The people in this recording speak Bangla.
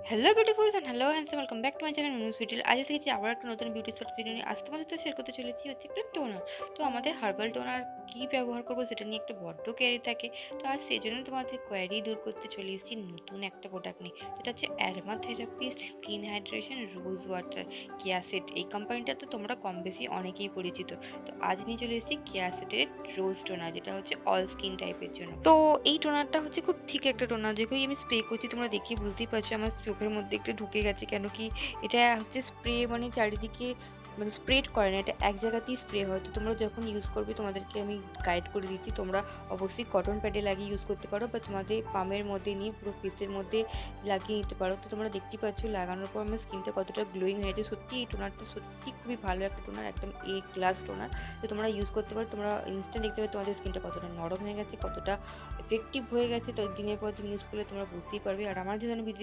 Hello beautifuls and hello handsome, welcome back to my channel news video. আজ থেকে আবার একটা নতুন বিউটি শর্ট ভিডিও নিয়ে আজ তোমাদের সাথে শেয়ার করতে চলেছি হচ্ছে একটা টোনার। তো আমাদের হার্বাল টোনার কী ব্যবহার করবো সেটা নিয়ে একটা বড্ড কোয়ারি থাকে। তো আজ সেই জন্য তোমাদের কোয়ারি দূর করতে চলে এসেছি নতুন একটা প্রোডাক্ট নিয়ে, যেটা হচ্ছে aroma therapist skin hydration rose water কেয়াসেট। এই কোম্পানিটা তো তোমরা কম বেশি অনেকেই পরিচিত। তো আজ নিয়ে চলে এসেছি কেয়াসেটের রোজ টোনার, যেটা হচ্ছে অল স্কিন টাইপের জন্য। তো এই টোনারটা হচ্ছে খুব ঠিক একটা টোনার, যেগুলো আমি স্প্রে করছি তোমরা দেখে বুঝতেই পারছো আমার চোখের মধ্যে একটু ঢুকে গেছে। কেন কি এটা হচ্ছে স্প্রে, মানে চারিদিকে মানে স্প্রেড করে না, এটা এক জায়গাতেই স্প্রে হয়। তো তোমরা যখন ইউজ করবে তোমাদেরকে আমি গাইড করে দিচ্ছি। তোমরা অবশ্যই কটন প্যাডে লাগিয়ে ইউজ করতে পারো, বা তোমাদের পামের মধ্যে নিয়ে পুরো ফেসের মধ্যে লাগিয়ে নিতে পারো। তো তোমরা দেখতেই পাচ্ছ লাগানোর পর আমার স্কিনটা কতটা গ্লোয়িং হয়েছে। সত্যি এই টোনারটা সত্যি খুবই ভালো একটা টোনার, একদম এ ক্লাস টোনার। তো তোমরা ইউজ করতে পারো, তোমরা ইনস্ট্যান্ট দেখতে পাবে তোমাদের স্কিনটা কতটা নরম হয়ে গেছে, কতটা এফেক্টিভ হয়ে গেছে। তো দিনের পর দিন ইউজ করলে তোমরা বুঝতেই পারবে। আর আমার যদি ভিডিও